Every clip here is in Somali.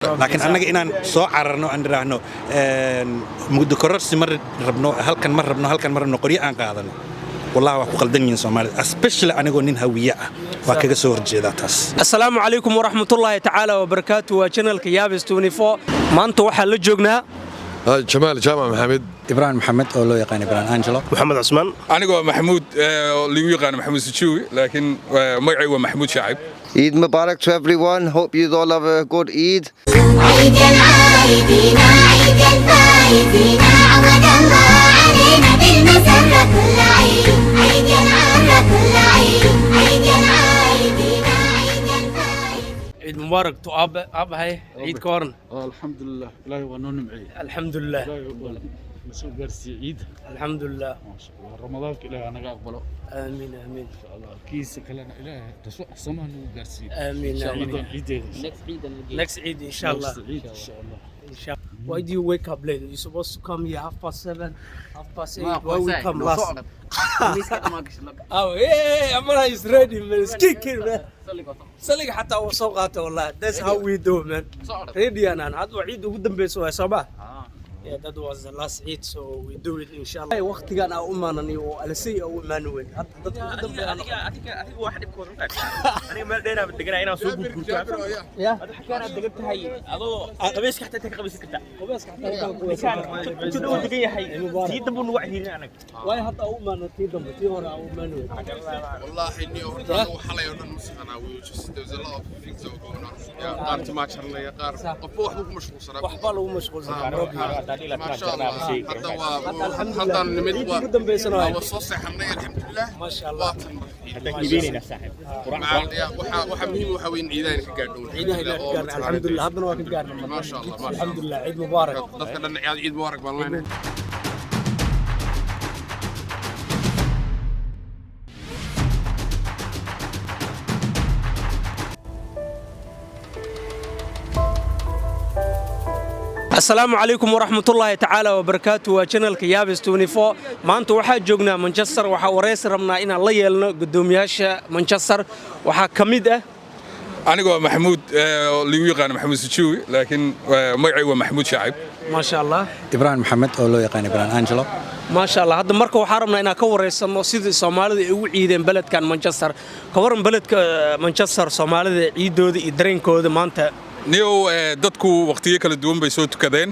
لكن أنا إن صو عرّنا أن رهنا مدكرر سمر ربنا هل كان مرة نقري أن قاعدنا والله وقل دنيا سومالي especially أنا قلنا هوية وكذا صور جداتس. السلام عليكم ورحمة الله تعالى وبركاته وشانل كيابس 24 ما أنتوا حل جوجنا جمال جامع محمد إبراهيم محمد أولو يقان إبراهيم أنجلو محمد عثمان أنا قو محمود اللي يقان محمود سشوي لكن معي ومحمود شعيب. Eid Mubarak to everyone. Hope you all have a good Eid. عيد العايدين عيد الفايزين عود الله علينا بالمسرة كل عيد عيد العمرة كل عيد عيد العايدين عيد الفايزين. عيد مبارك تو أب هاي عيد كورن. الحمد لله لا ونون معي الحمد لله. لا مسؤول قرسي عيد الحمد لله. ما شاء الله رمضان كله أنا أقبله. آمين آمين. إن شاء الله كيس كلنا إله تسوق سمان وقرسي. آمين إن شاء الله آمين. عيد. Next Eid إن شاء الله. عيد إن شاء الله. Why do you wake up late? You're supposed to come here 7:30, 8:30. Why we come last? Oh yeah, Amara is ready, man. It's kicking, man. سلك حتى وسوقاته والله. That's how we do, man. Ready أنا. هذا عيد وقدم بيسوي صباح. Yeah, that was the last Eid, so we do it inshallah. أي وقت كان أمانني وألسي أو إيمانويل. adiga wax dhib koodun aniga meel dheer aan deganaa inaan soo gudbto Yeah. hada xakaan aad degan tahay adoo qabeeska xataa ka qabaysan kartaa قبيسك حتى inta dhow degan yahay tii dambu nagu xirin anaga واي حتى أمانة تيدم تيورا أو إيمانويل. والله إني أهرب وحلا يوم مسخنا there's a lot of things that were going on. يا قار تماشر لي يا قار قفوح مو مشغول صراحة. وحباله ومشغول ما شاء الله حتى الحمد حتى لله. النمد قدم بيسنا. وصوص حمني الحمد لله. ما شاء الله. hada kiibeynayna saaxib وحميم وحوين عيدين كقادون. عيدها إلى الحمد لله هذا نوع كقارن. ما شاء الله ما شاء الحمد الله. لله عيد مبارك. dadka dhan ciid mubarak baan leenahay. السلام عليكم ورحمة الله تعالى وبركاته وشانل كيابس 24 ما أنتوا واحد جوجنا مانشستر وحا ورئيس ربنا إن الله يلنا قدومياش مانشستر وحا كميدة أنا قو محمود اللي يقان محمود سشوي لكن معي ومحمود شعيب. ما شاء الله إبراهيم محمد أولو يقان إبراهيم أنجلو ما شاء الله هذا مركو حرمنا إن كوريس سيد الصومالي وعيدين بلد كان مانشستر كورن بلد مانشستر صومالي عيدود يدرين كود ما أنت نيو dadku waqtiyo kala duwan bay soo tukadeen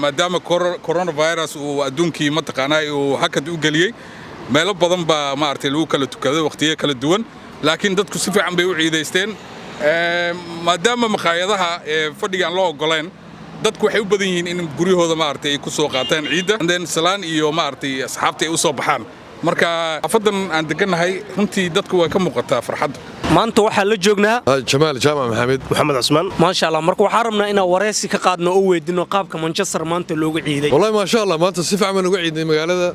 maadaama coronavirus uu adduunkii mataqaanaa uu hakad u galiyay meelo badan baa maartay lagu kala tukaday waqtiyo kala duwan laakiin dadku si fiican bay u ciideysteen maadaama maqaayadaha fadhiga aan loo ogoleen dadku waxay u badan yihiin in guryahooda maartay ay ku soo qaataan ciida and salaan iyo maartay asxaabta ay u soo baxaan marka afadan aan deganahay runtii dadku way ka muuqataa farxadda ما أنتوا واحد لجوجنا جمال جامع محمد محمد عثمان ما شاء الله مركو حرمنا إن ورئيس كقادنا أويد إنه قابك مانشستر ما أنت لوجو عيدي والله ما شاء الله ما أنت صفة عمل لوجو عيدي مقالة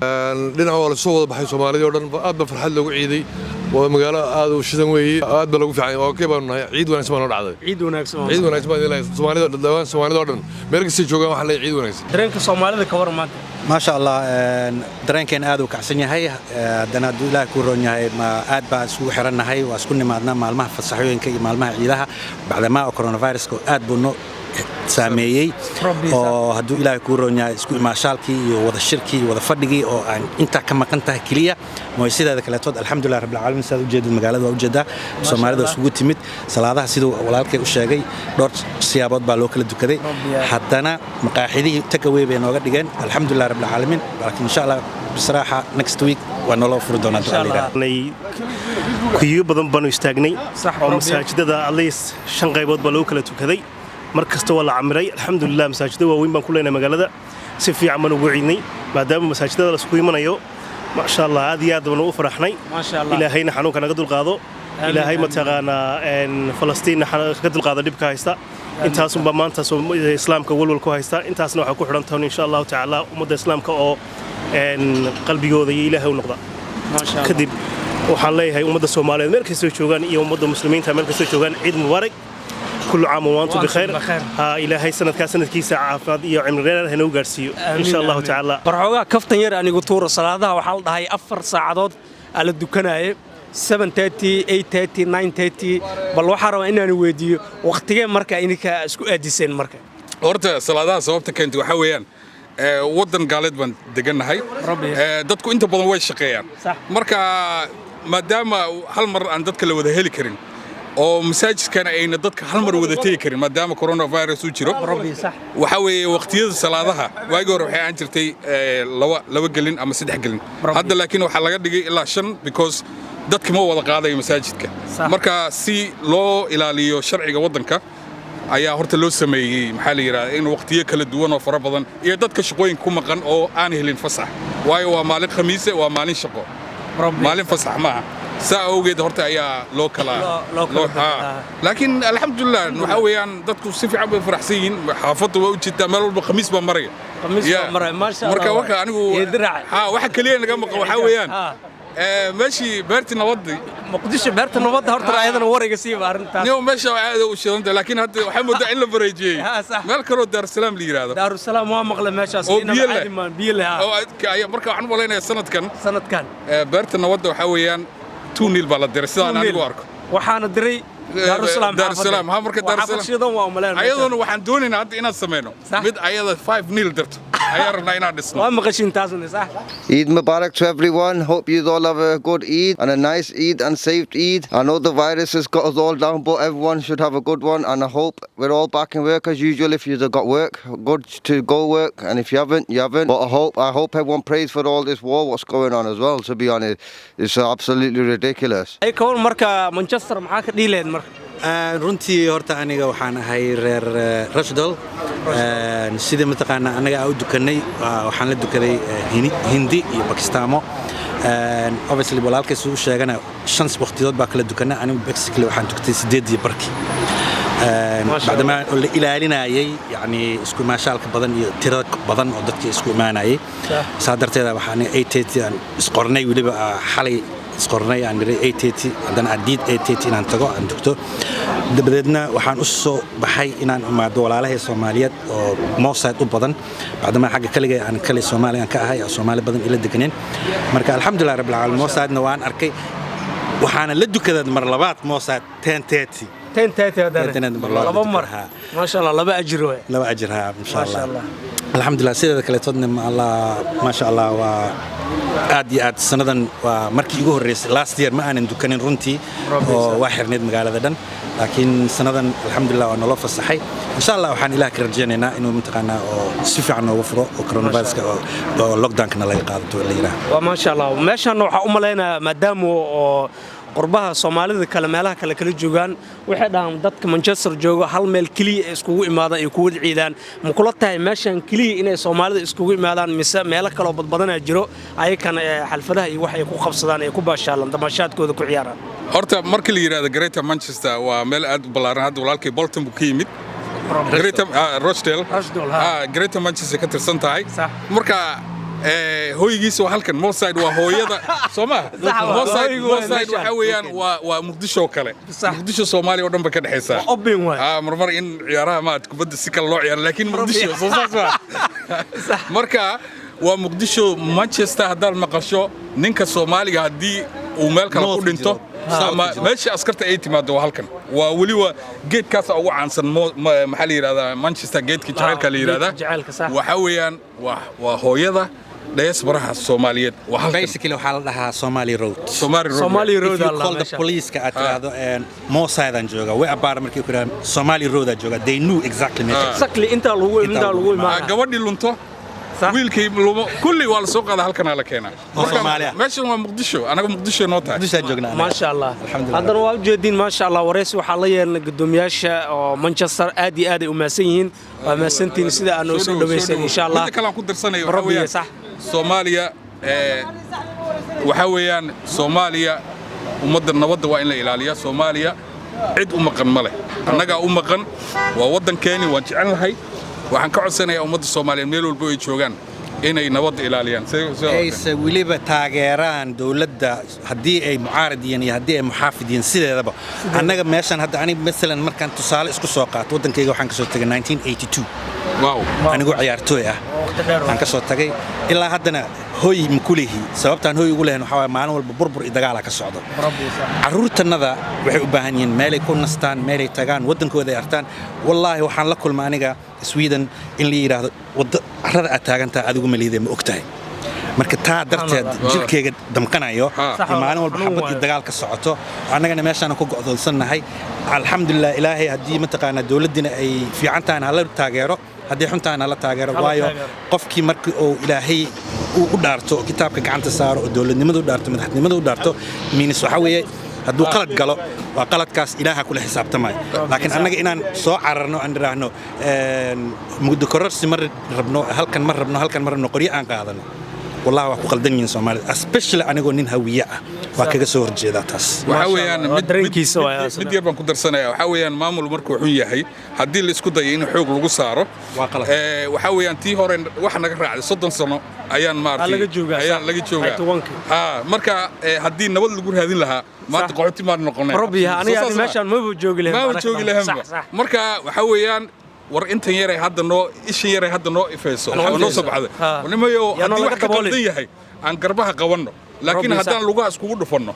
لنا ولا صوت بحي سومالي ولا أب فرحة لوجو عيدي ومقالة هذا وش ذنوي أب لوجو في عين أوكي بنا عيد وأنا اسمه نور عادي عيد وناكس عيد وأنا اسمه لا سومالي دوان سومالي دورن ملك السجوجا وحلا عيد وأنا درينك الصومالي كور ما ما شاء الله درين كان آدو كعسنيا هاي دنا دولا كورونيا هاي ما آد بسوق حرنا هاي واسكني معنا مع المه فالصحيين كي مع المه عيدها بعد ما كورونا فيروس آد بنو ساميي أو هدو إلى كورونا سكول ماشالكي وذا الشركي وذا فردقي أو أنت كما كنت كلية ما يصير هذا كلاتود الحمد لله رب العالمين سادو جد المجالات وجدها سومالي ده سوق تيمت سلاده سيدو ولالك وشاقي دور سيابات بالوكل الدكتوري حتى أنا مقاعدي تكوي بين وقت دقن الحمد لله رب العالمين لكن إن شاء الله بصراحة next week ونولو فردونا nay kuyo badan banu istaagnay oo masaajidada aliis 5 qaybood baa loo kala tukaday mar kasta waa la camiray alxamdulillah masaajidada waaweyn baan ku leenahay magaalada si fiican baan ugu ciidnay maadaama masaajidada la isku imanayo ma sha Allah aad iyo aad baan u faraxnay ما شاء الله ilaahayna xanuunka naga dulqaado ilaahay ma taqaana Falastiin ka dulqaado dhibka haysta intaas un ba maanta islaamka walwal ku haysta intaasna waxa ku xiran tahay insha Allah ta'ala ummadda islaamka oo qalbigooda iyo ilaahay u noqda ما شاء الله kadib waxaan leeyahay ummadda Soomaaliyeed meel kasta joogan iyo ummadda muslimiinta meel kasta joogan ciid mubaarak كل عام وانتم بخير إلهي سنة كاسنة كيسة عافاد يا عمرنا هنا وقارسيو إن شاء الله تعالى برحوغا كفتن ير أني قطور صلاة وحال هاي 4 ساعات على الدكان 7:30 8:30 9:30 bal waxaan rabaa inaan weydiiyo waqtigee marka ininka isku aadiseen marka horta salaadaha sababta keentay waxa weeyaan wadan gaaleed baan degannahay dadku inta badan way shaqeeyaan marka maadaama hal mar aan dadka la wada heli karin oo masaajidkana ayna dadka hal mar wada tegi karin maadaama coronavirus uu jiro waxa weeye waqtiyada salaadaha waagi hore waxay aan jirtay laba gelin ama 3 gelin hadda laakiin waxa laga dhigay ilaa 5 because dadka ma wada qaadayo masaajidka marka si loo ilaaliyo sharciga wadanka ayaa horta loo sameeyay maxaa la yiraahdaa in waqtiyo kala duwan oo fara badan iyo dadka shaqooyin ku maqan oo aan helin fasax waayo waa maalin khamiis waa maalin shaqo maalin fasax ma سأوجد هرتا يا لوكلا لكن الحمد لله نحويان دتكو سيف عم فرحسين حافظوا وجدت مالو بخميس بمرة خميس بمرة ما شاء الله مركا وكا أنا يدرع واحد كلينا جنب وحويان ماشي بيرت نوضي مقدش بيرت نوضي هرتا أيضا ورقة سيف أرنتا نيو ماشي هذا وشلون لكن هذا محمد إلا بريجي مالكرو دار السلام لي هذا دار السلام ما مغلى ماشي أصلينا بيله مركا عن ولا سنة كان بيرت نوضي وحويان تونيل بلد سيدان أنا أقولك waxaan diray دار السلام ها مركز دار السلام أيضا وحن دوني هاد إنا سمينه مد أيضا 5 نيل درت أيضا إنا دسنا وهم قشين تاسن صح Eid Mubarak to everyone. Hope you all have a good Eid and a nice Eid and safe Eid. I know the virus has got us all down, but everyone should have a good one. And I hope we're all back in work as usual. If you've got work, good to go work. And if you haven't, you haven't. But I hope everyone prays for all this war, what's going on as well. To be honest, it's absolutely ridiculous. أي كون مركا مانشستر معاك ديلين مركا runtii horta aniga waxaan ahay reer Rochdale sida mataqaana anaga u dukanay waxaan la dukaday Hindi iyo Pakistaamo obviously walaalkay soo sheegana 5 waqtidood baa kala dukanay anigu basically waxaan dukatay 8 barki بعدما ilaalinayay yani isku maashaalka badan iyo tirada badan oo dadka isku imaanayay saadarteeda waxaan 8:30 aan isqornay waliba xalay isqornay aan diray 8:30 haddana adiid 8:30 inaan tago aan dugto dabadeedna waxaan u soo baxay inaan imaado walaalahay Soomaaliyeed oo moosaad u badan بعدما xagga kaliya aan kale Soomaaliyan ka ahay Soomaali badan ila deganeen marka alxamdulillah rabbil caalamiin moosaadna waan arkay waxaana la dukaday mar labaad moosaad 10:30 لبا مرة ما شاء الله لبا أجر لبا أجرها إن شاء الله الحمد لله سيدة كله تودن الله ما شاء الله وآد سنة ومركي يجوه الرئيس last year ما أنا ندكانين رنتي وواحد ند مقالة دن لكن سنة الحمد لله وأنا الله فصحي إن شاء الله وحن إله كرجاننا إنه منتقنا سفي عنا وفرو وكورونا فيروس لوك داون كنا لا يقاعد تولينا وما شاء الله ما شاء الله أملينا مدام qurbaha Soomaalida kala meelaha kala joogan waxay dhahan dadka Manchester joogo hal meel kaliya iskugu imaadaan ay ku wada ciidaan ma kula tahay meeshan kaliya inay Soomaalida iskugu imaadaan mise meelo kale oo badbadan jiro ayakana xalfadaha iyo wax ay ku qabsadaan ay ku baashaalan damashaadkooda ku ciyaaraan horta markii la yiraahdo Greater Manchester waa meel aad u ballaaran hadda walaalkay Bolton buu ka yimid Greater Rochdale Greater Manchester ka tirsan tahay marka هويجيس وهالكن موسايد وهويدا سوما موسايد وحويان ومقدشو كله مقدشو سومالي ودن بكد حسا مرمر إن عيارها ما تكبد السكة اللو عيار لكن مقدشو مركا ومقدشو مانشستر هذا المقشو نينك سومالي هدي ومالك نقول انتو ماشي أسكرت اعتماد وهالكن وولي جيت كاس أو عنصر محلي هذا مانشستر جيت كجعل كلي هذا وحويان وهويدا ليس برها الصوماليات basically waxaa la dhahaa Somali Road if you call the police ka atraado Moosad aan jooga way abaar markii ku yiraahdaan Somali Road aan jooga they knew exactly inta lagu imaan gabadhii lunto wiilkii lumo kulli waa la soo qaaday halkan la keenay meeshan waa Muqdisho anaga Muqdisho noo tahay Muqdisho joognaa ma sha Allah haddana waa jeedin ma sha Allah wareys waxa la yeelnay gudoomiyaasha oo Manchester aad iyo aad ay u maasan yihiin waa maasantiin sida aan u soo dhaweysay insha Allah kala ku darsanayo rabbiga sax Soomaaliya waxa weeyaan Soomaaliya ummadda nabadda waa in la ilaaliyo Soomaaliya cid u maqan male annaga u maqan waa wadankeeni waan jecelnahay waxaan ka codsanayaa ummadda Soomaaliyeed meel walba ay joogaan inay nabad ilaaliyaan ayse waliba taageeraan dawladda hadii ay mucaaradiyeen iyo hadii ay muxaafidiyeen sideedaba annaga meeshan hadda aniga mesela markaan tusaale isku soo qaato wadankayga waxaan ka soo tagay 1982 anigu ciyaartooy ah aan ka soo tagay ilaa haddana hooy ma ku leehi sababtaan hooy ugu leeyahay waxa waaye maalin walba burbur iyo dagaal ka socdo caruurtanada waxay u baahan yihiin meel ay ku nastaan meel ay tagaan wadankooda ay artaan wallaahi waxaan la kulmaa aniga Sweden in la yiraahdo wada carrada aad taagantaa adigu ma liiday ma ogtahay marka taa darteed jirkeyga damqanayo maalin walba xabad iyo dagaal ka socoto annagana meeshaan ku go'doonsanahay alxamdulillah ilaahay hadii mataqaana dawladina ay fiicantaan hala taageero hadii xuntaan hala taageero waayo qofkii markii uu ilaahay uu u dhaarto kitaabka gacanta saaro oo dawladnimadu u dhaarto madaxnimadu u dhaarto miinis waxa weeye hadduu qalad galo waa qaladkaas ilaaha kula xisaabtamay laakiin annaga inaan soo cararno aan dhiraahno muddo kororsi mar rabno halkan mar rabno qoryo aan qaadano والله waa ku qaldan yihiin Soomaaliya especially anigoo nin hawiye ah waa kaga soo horjeeda taas waxa weeyaan mid yar baan ku darsanaya waxa weeyaan maamul markuu xun yahay hadii la isku dayo in xoog lagu saaro waxa weeyaan tii hore wax naga raacday 30 sano ayaan maartay laga joogaa marka hadii nabad lagu raadin lahaa maanta qaxooti ma noqonay rabbiya aniga meeshan ma joogi lahayn marka waxa weeyaan war intan yaray hadda noo ishin yaray hadda noo ifayso oo noo sabxada wanimayo hadii wax ka qaldan yahay aan garbaha qabanno laakiin haddaan lugaha iskugu dhufanno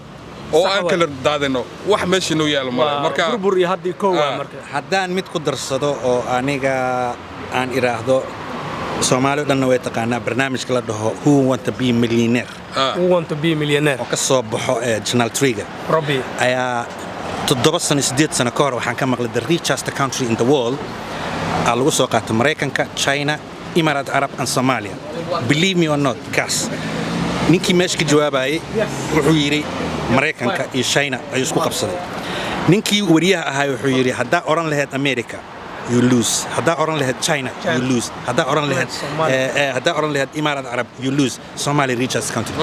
oo aan kala daadano wax meesha noo yaal marka burbur iyo hadii koowa marka haddaan mid ku darsado oo aniga aan iraahdo Soomaaliya dhanna way taqaanaa barnaamijka la dhaho Who Want to Be Millionaire oo ka soo baxo Channel 3 rabbi ayaa 7 sano ka hor waxaan ka maqlay the richest country in the world lagu soo qaato Mareykanka China Emirates Arab and Somalia believe me or not kaas ninkii meeshka jawaabayay wuxuu yiri Mareykanka iyo China ay isku qabsaday ninkii wariyaha ahaa wuxuu yiri hadaa oran lahayd America you lose hadaa oran lahayd China you lose hadaa oran lahayd Emirates Arab you lose Somalia richest country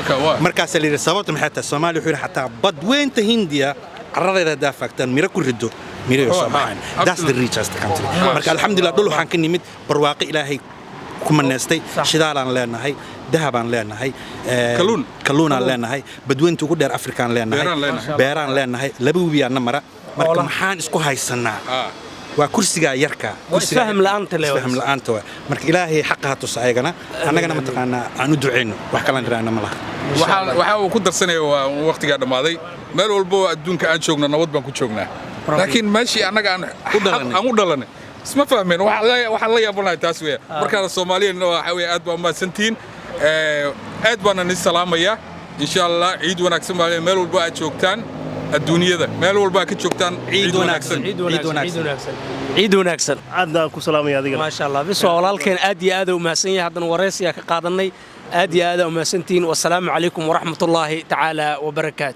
markaas la yiri sababta maxay tahay Somalia wuxuu yiri hataa badweynta Hindiya carradeeda daafagtan mira ku rido mira Soomaaliya that's the richest country marka alxamdulillah dhul waxaan ka nimid barwaaqo ilaahay ku maneestay shidaalaan leenahay dahabaan leenahay kalluunaan leenahay badweynta ugu dheer Afrikaan leenahay beeraan leenahay laba webiyana mara marka maxaan isku haysanaa waa kursiga yarka isfaham la'aanta marka ilaahay xaq ha tus ayagana annagana mataqaana aan u duceeyno wax kala dhiraana ma laha waxa uu ku darsanay waqtiga dhamaaday meel walba adduunka aan joogno nabad baan ku joognaa laakiin meeshii annaga aan u dhalanay isma fahmeen waxa la yaabanahay taas weeye marka Soomaaliyeedna waxa weeye aad baa maasantiin aad baan ni salaamaya insha Allah ciid wanaagsan baa meel walba aad joogtaan adduunyada meel walba ka joogtaan ciid wanaagsan ciid wanaagsan aad ku salaamaya adiga ma sha Allah biso walaalkeen aad iyo aad u mahadsan yahay hadan wareysiga ka qaadanay aad iyo aad u mahadsantiin wassalaamu calaykum wa rahmatullaahi ta'ala wa barakaatuh